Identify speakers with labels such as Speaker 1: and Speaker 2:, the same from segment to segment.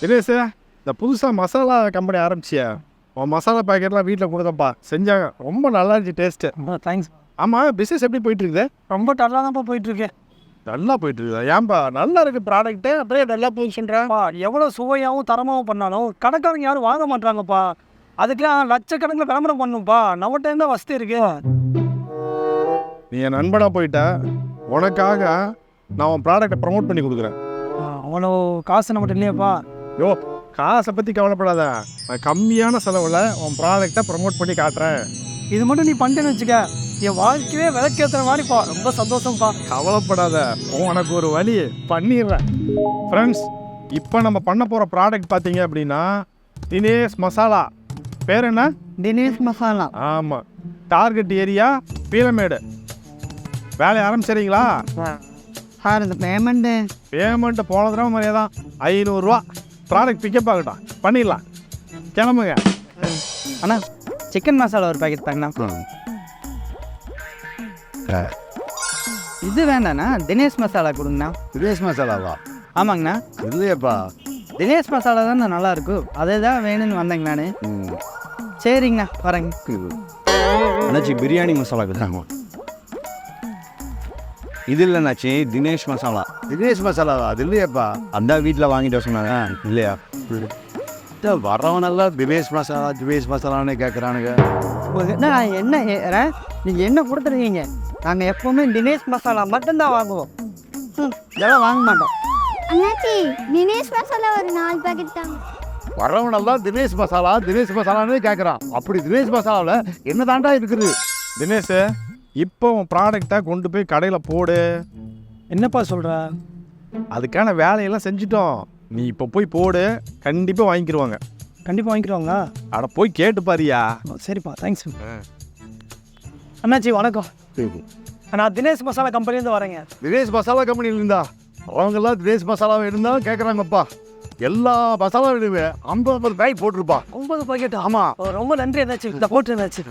Speaker 1: தினேஷ், இந்த புதுசாக மசாலா கம்பெனி ஆரம்பிச்சியா? உன் மசாலா பாக்கெட்லாம் வீட்டில் கொடுத்தப்பா, செஞ்சாங்க. ரொம்ப நல்லா இருந்துச்சு டேஸ்ட்டு.
Speaker 2: தேங்க்ஸ்.
Speaker 1: ஆமாம், பிஸ்னஸ் எப்படி போயிட்டுருக்குது?
Speaker 2: ரொம்ப டல்லாக தான்ப்பா போயிட்டுருக்கேன்.
Speaker 1: நல்லா போயிட்டுருக்குதா? ஏன்பா நல்லா இருக்குது ப்ராடக்ட்டு, அப்படியே நல்லா போய் சொல்கிறேன்ப்பா.
Speaker 2: எவ்வளோ சுவையாகவும் தரமாகவும் பண்ணாலும் கடைக்காரங்க யாரும் வாங்க மாட்டாங்கப்பா. அதுக்கெல்லாம் லட்சக்கணக்கில் விளம்பரம் பண்ணணும்ப்பா. நம்ம டைம் தான் வசதி இருக்கு.
Speaker 1: நீ என் நண்பனாக போயிட்ட, உனக்காக நான் உன் ப்ராடக்டை ப்ரமோட் பண்ணி கொடுக்குறேன்.
Speaker 2: அவ்வளோ காசு நம்மகிட்ட இல்லையாப்பா?
Speaker 1: யோ, காசை பற்றி கவலைப்படாத. நான் கம்மியான செலவில் உன் ப்ராடக்டை ப்ரமோட் பண்ணி காட்டுறேன்.
Speaker 2: இது மட்டும் நீ பண்ணிட்டேன்னு வச்சுக்க, என் வாழ்க்கையே விளக்கேற்றுற மாதிரிப்பா. ரொம்ப சந்தோஷம்ப்பா.
Speaker 1: கவலைப்படாத, உனக்கு ஒரு வழி பண்ணிடுறேன். ஃப்ரெண்ட்ஸ், இப்போ நம்ம பண்ண போகிற ப்ராடக்ட் பார்த்தீங்க அப்படின்னா தினேஷ் மசாலா. பேர் என்ன?
Speaker 2: தினேஷ் மசாலா.
Speaker 1: ஆமாம், டார்கெட் ஏரியா பீலமேடு. வேலையை ஆரம்பிச்சிடுறீங்களா?
Speaker 2: சார் இந்த
Speaker 1: பேமெண்ட்டு போன தடவை மாதிரியே தான், 500 ரூபா. ப்ராடக்ட் பிக்கப் ஆகட்டும், பண்ணிடலாம். கிளம்புங்க.
Speaker 2: அண்ணா, சிக்கன் மசாலா ஒரு பேக்கெட் தாங்கண்ணா. இது வேண்டாண்ணா, தினேஷ் மசாலா கொடுங்கண்ணா.
Speaker 3: தினேஷ் மசாலாவா?
Speaker 2: ஆமாங்கண்ணா.
Speaker 3: இல்லையப்பா,
Speaker 2: தினேஷ் மசாலா தான் நல்லா இருக்கும். அதே தான் வேணும்னு வந்தேங்க நான். சரிங்கண்ணா, வரேங்க.
Speaker 3: அண்ணாச்சி பிரியாணி மசாலா கொடுத்தாங்க. இது இல்லைண்ணாச்சி, தினேஷ் மசாலா. தினேஷ் மசாலாவா? அது இல்லையாப்பா, அந்த வீட்டில் வாங்கிட்டு சொன்னாங்க. இல்லையா? வரவனெல்லாம் தினேஷ் மசாலான்னு கேட்குறானுங்க.
Speaker 2: நான் என்ன கேட்குறேன், நீங்கள் என்ன கொடுத்துருக்கீங்க? நாங்கள் எப்போவுமே தினேஷ் மசாலா மட்டும்தான் வாங்குவோம். இதெல்லாம் வாங்க மாட்டோம்.
Speaker 4: அண்ணாச்சி, தினேஷ் மசாலா ஒரு 4 பாக்கெட் தாங்க.
Speaker 3: வரவனெல்லாம் தினேஷ் மசாலான்னு கேட்குறான். அப்படி தினேஷ் மசாலாவில் என்ன தாண்டா இருக்குது?
Speaker 1: தினேஷ், இப்போ உன் ப்ராடக்டை கொண்டு போய் கடையில் போடு.
Speaker 2: என்னப்பா சொல்கிற?
Speaker 1: அதுக்கான வேலையெல்லாம் செஞ்சுட்டோம். நீ இப்போ போய் போடு, கண்டிப்பாக வாங்கிக்கிடுவாங்க.
Speaker 2: கண்டிப்பாக வாங்கிக்கிறோங்க.
Speaker 1: அட போய் கேட்டு பாரியா.
Speaker 2: சரிப்பா, தேங்க்ஸ். அண்ணாச்சி வணக்கம். நான் தினேஷ் மசாலா கம்பெனிலேருந்து வரேங்க.
Speaker 3: தினேஷ் மசாலா கம்பெனியில் இருந்தா அவங்கெல்லாம் தினேஷ் மசாலாவை இருந்தால் கேட்குறாங்கப்பா. எல்லா மசாலா வேணுமே 50 பேக் போட்டிருப்பா.
Speaker 2: 9 பாக்கெட்?
Speaker 3: ஆமாம்.
Speaker 2: ரொம்ப நன்றி என்னாச்சு. இந்த போட்டு என்னாச்சு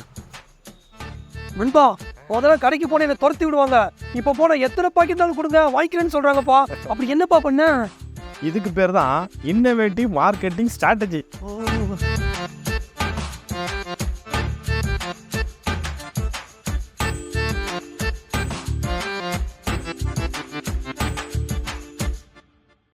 Speaker 2: முன்பா, முதல்ல கடைக்கு போன என்னை துரத்தி விடுவாங்க. இப்போ போன எத்தனை பாக்கெட் தான் கொடுங்க, வாங்கிக்கிறேன்னு சொல்கிறாங்கப்பா. அப்படி என்னப்பா பண்ண?
Speaker 1: இதுக்கு பேர் தான் இன்னோவேட்டிவ் மார்க்கெட்டிங் ஸ்ட்ராட்டஜி.